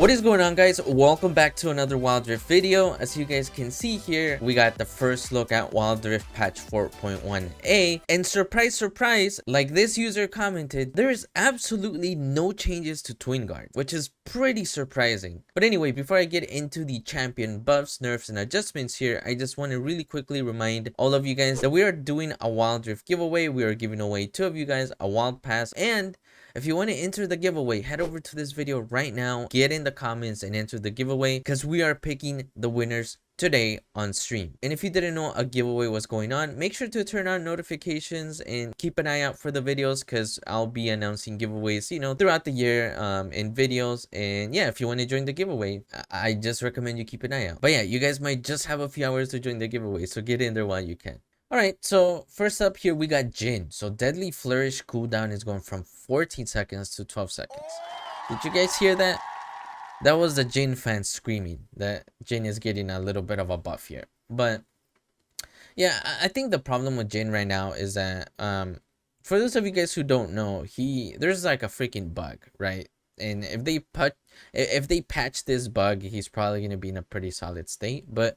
What is going on, guys? Welcome back to another Wild Rift video. As you guys can see here, we got the first look at Wild Rift patch 4.1a, and surprise surprise, like this user commented, there is absolutely no changes to Twin Guard, which is pretty surprising. But anyway, before I get into the champion buffs, nerfs, and adjustments here, I just want to really quickly remind all of you guys that we are doing a Wild Rift giveaway. We are giving away 2 of you guys a Wild Pass, and if you want to enter the giveaway, head over to this video right now, get in the comments and enter the giveaway, because we are picking the winners today on stream. And if you didn't know a giveaway was going on, make sure to turn on notifications and keep an eye out for the videos, because I'll be announcing giveaways, you know, throughout the year in videos. And yeah, if you want to join the giveaway, I just recommend you keep an eye out. But yeah, you guys might just have a few hours to join the giveaway, so get in there while you can. Alright, so first up here we got JHIN. So Deadly Flourish cooldown is going from 14 seconds to 12 seconds. Did you guys hear that? That was the JHIN fans screaming that JHIN is getting a little bit of a buff here. But yeah, I think the problem with JHIN right now is that for those of you guys who don't know, there's like a freaking bug, right? And if they patch this bug, he's probably gonna be in a pretty solid state. But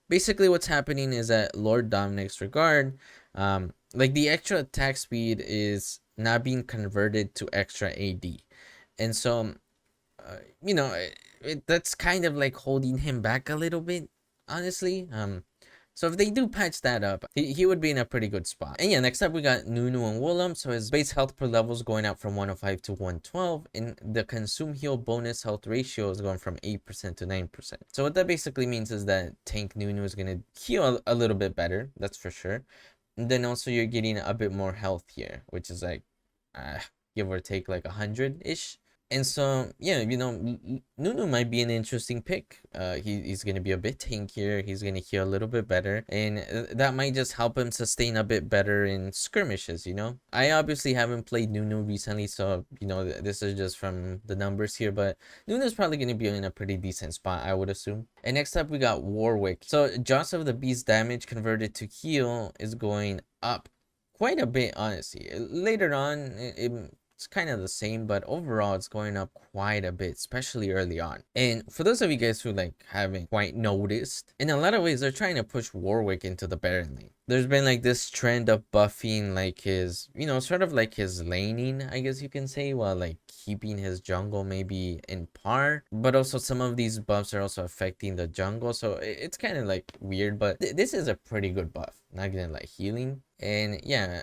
basically what's happening is that Lord Dominic's regard, like the extra attack speed is not being converted to extra AD. And so, you know, that's kind of like holding him back a little bit, honestly. So if they do patch that up, he would be in a pretty good spot. And yeah, next up we got Nunu and Willem. So his base health per level is going up from 105 to 112, and the consume heal bonus health ratio is going from 8% to 9%. So what that basically means is that tank Nunu is going to heal a little bit better, that's for sure. And then also you're getting a bit more health here, which is like give or take like 100-ish. And so, yeah, you know, Nunu might be an interesting pick. He's going to be a bit tankier. He's going to heal a little bit better. And that might just help him sustain a bit better in skirmishes, you know? I obviously haven't played Nunu recently, so, you know, this is just from the numbers here. But Nunu's probably going to be in a pretty decent spot, I would assume. And next up, we got Warwick. So, Jaws of the Beast damage converted to heal is going up quite a bit, honestly. Later on, it's kind of the same, but overall it's going up quite a bit, especially early on. And for those of you guys who like haven't quite noticed, in a lot of ways they're trying to push Warwick into the Baron lane. There's been like this trend of buffing like his, you know, sort of like his laning, I guess you can say, while like keeping his jungle maybe in par. But also some of these buffs are also affecting the jungle, so it's kind of like weird. But this is a pretty good buff, not gonna like healing. And yeah,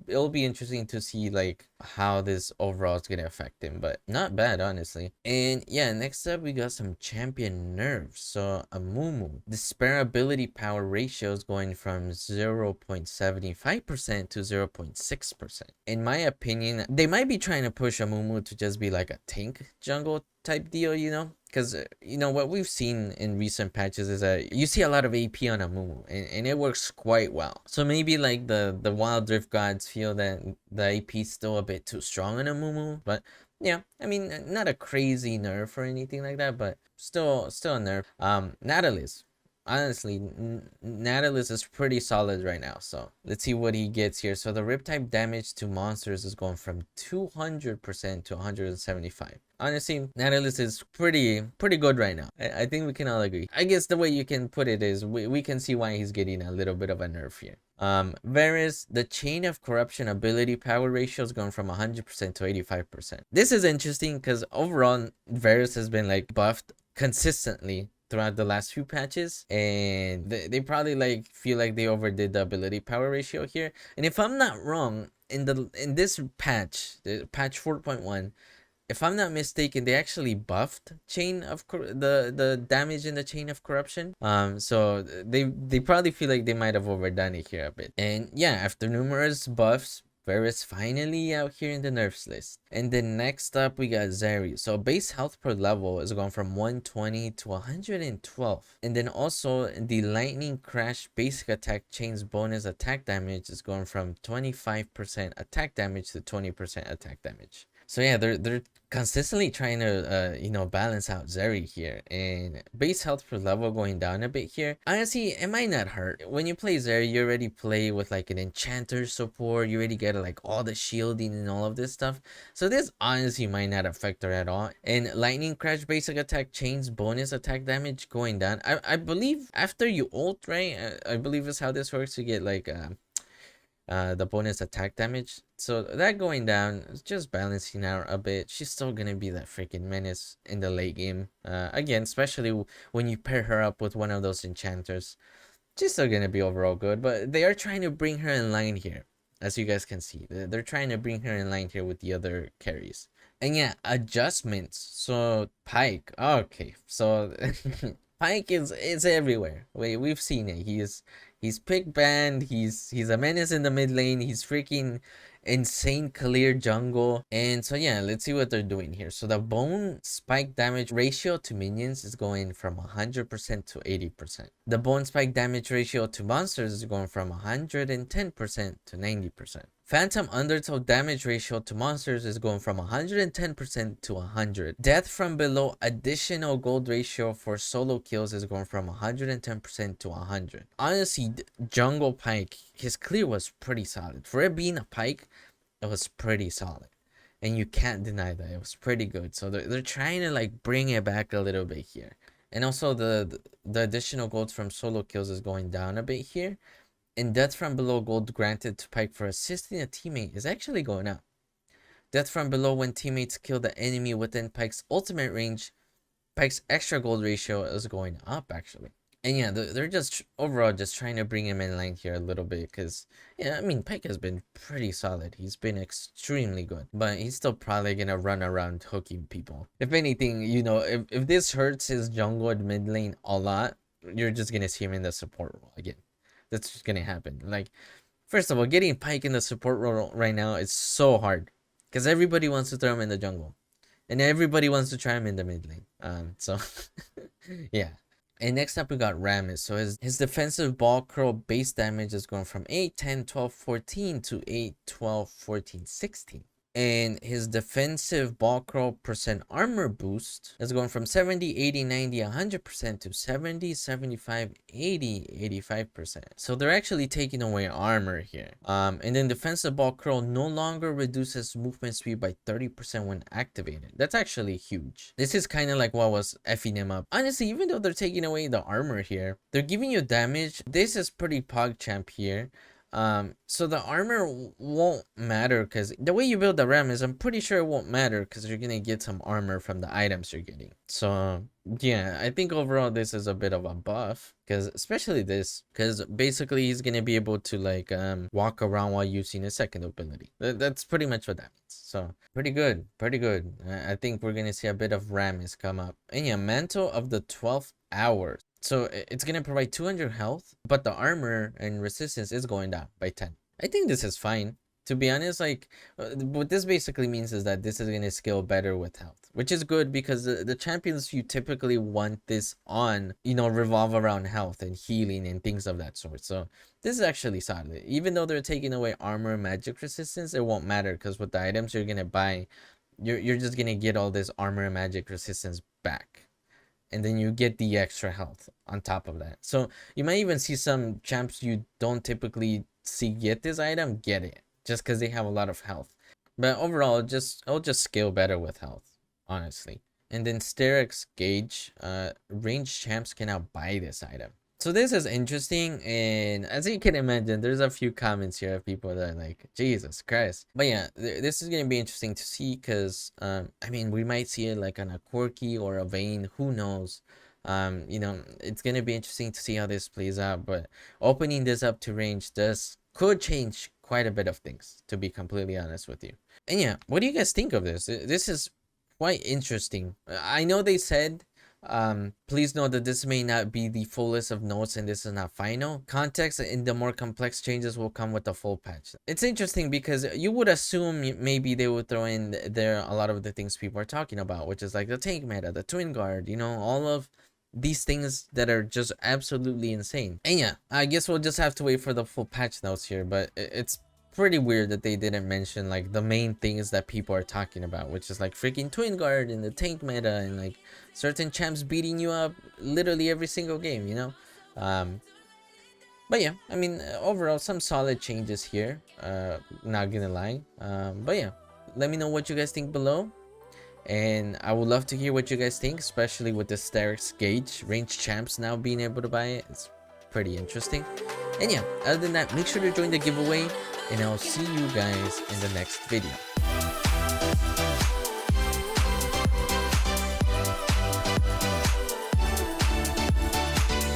it'll be interesting to see like how this overall is gonna affect him, but not bad, honestly. And yeah, next up we got some champion nerfs. So Amumu, despair ability power ratio is going from 0.75% to 0.6%. In my opinion, they might be trying to push Amumu to just be like a tank jungle type deal, you know, because you know what we've seen in recent patches is that you see a lot of AP on Amumu, and it works quite well. So maybe like the Wild Rift gods feel that the AP is still a bit too strong on Amumu, but yeah, I mean, not a crazy nerf or anything like that, but still a nerf. Nautilus. Honestly, Nautilus is pretty solid right now, so let's see what he gets here. So the rip type damage to monsters is going from 200% to 175. Honestly, Nautilus is pretty good right now. I think we can all agree. I guess the way you can put it is we can see why he's getting a little bit of a nerf here. Varus, the chain of corruption ability power ratio is going from 100% to 85%. This is interesting because overall Varus has been like buffed consistently throughout the last few patches, and they probably like feel like they overdid the ability power ratio here. And if I'm not wrong, in this patch, the patch 4.1, if I'm not mistaken, they actually buffed chain of the damage in the chain of corruption. So they probably feel like they might have overdone it here a bit. And yeah, after numerous buffs, Varus finally out here in the nerfs list. And then next up we got Zeri. So base health per level is going from 120 to 112. And then also the lightning crash basic attack chains bonus attack damage is going from 25% attack damage to 20% attack damage. So yeah, they're consistently trying to balance out Zeri here, and base health per level going down a bit here. Honestly, it might not hurt. When you play Zeri, you already play with like an enchanter support, you already get like all the shielding and all of this stuff. So this honestly might not affect her at all. And lightning crash basic attack chains bonus attack damage going down. I believe after you ult, right? I believe is how this works. You get like the bonus attack damage. So that going down is just balancing out a bit. She's still gonna be that freaking menace in the late game. Again, especially when you pair her up with one of those enchanters. She's still gonna be overall good, but they are trying to bring her in line here. As you guys can see, they're trying to bring her in line here with the other carries. And yeah, adjustments. So Pike, okay, so Pike is everywhere. We've seen it. He's pick banned. He's a menace in the mid lane. He's freaking insane clear jungle. And so yeah, let's see what they're doing here. So the bone spike damage ratio to minions is going from 100% to 80%. The bone spike damage ratio to monsters is going from 110% to 90%. Phantom Undertow damage ratio to monsters is going from 110% to 100. Death from below additional gold ratio for solo kills is going from 110% to 100. Honestly, jungle Pike, his clear was pretty solid. For it being a Pike, it was pretty solid. And you can't deny that. It was pretty good. So they're trying to like bring it back a little bit here. And also the additional gold from solo kills is going down a bit here. And death from below gold granted to Pike for assisting a teammate is actually going up. Death from below when teammates kill the enemy within Pike's ultimate range, Pike's extra gold ratio is going up actually. And yeah, they're just overall just trying to bring him in line here a little bit because, yeah, I mean, Pike has been pretty solid. He's been extremely good, but he's still probably gonna run around hooking people. If anything, if this hurts his jungle and mid lane a lot, you're just gonna see him in the support role again. That's just gonna happen. Like, first of all, getting Pike in the support role right now is so hard because everybody wants to throw him in the jungle, and everybody wants to try him in the mid lane. So yeah. And next up we got Ramen. So his defensive ball curl base damage is going from 8, 10, 12, 14 to 8, 12, 14, 16. And his defensive ball curl percent armor boost is going from 70, 80, 90, 100% to 70, 75, 80, 85%. So they're actually taking away armor here. And then defensive ball curl no longer reduces movement speed by 30% when activated. That's actually huge. This is kind of like what was effing him up. Honestly, even though they're taking away the armor here, they're giving you damage. This is pretty PogChamp here. So the armor won't matter because the way you build the ram is, I'm pretty sure it won't matter because you're gonna get some armor from the items you're getting. So yeah, I think overall this is a bit of a buff because especially this, because basically he's gonna be able to like walk around while using his second ability. That's pretty much what that means. So pretty good, pretty good. I think we're gonna see a bit of Ramis come up. And yeah, Mantle of the 12th hour. So it's gonna provide 200 health, but the armor and resistance is going down by 10. I think this is fine. To be honest, like, what this basically means is that this is gonna scale better with health, which is good because the champions you typically want this on, revolve around health and healing and things of that sort. So this is actually solid. Even though they're taking away armor and magic resistance, it won't matter because with the items you're gonna buy, you're just gonna get all this armor and magic resistance back. And then you get the extra health on top of that. So you might even see some champs you don't typically see get this item get it just because they have a lot of health. But overall, it'll just scale better with health, honestly. And then Sterak's Gage, ranged champs can now buy this item. So this is interesting, and as you can imagine, there's a few comments here of people that are like, Jesus Christ. But yeah, this is gonna be interesting to see because I mean, we might see it like on a Quirky or a Vayne, who knows. It's gonna be interesting to see how this plays out, but opening this up to range could change quite a bit of things, to be completely honest with you. And yeah, what do you guys think of this? This is quite interesting. I know they said please note that this may not be the fullest of notes and this is not final. Context and the more complex changes will come with the full patch. It's interesting because you would assume maybe they would throw in there a lot of the things people are talking about, which is like the tank meta, the twin guard, all of these things that are just absolutely insane. And yeah, I guess we'll just have to wait for the full patch notes here, but it's pretty weird that they didn't mention like the main things that people are talking about, which is like freaking Twin Guard and the tank meta and like certain champs beating you up literally every single game, you know. But yeah, I mean, overall some solid changes here, not gonna lie. But yeah, let me know what you guys think below, and I would love to hear what you guys think, especially with the Sterak's Gage range champs now being able to buy it. It's pretty interesting. And yeah, other than that, make sure to join the giveaway, and I'll see you guys in the next video.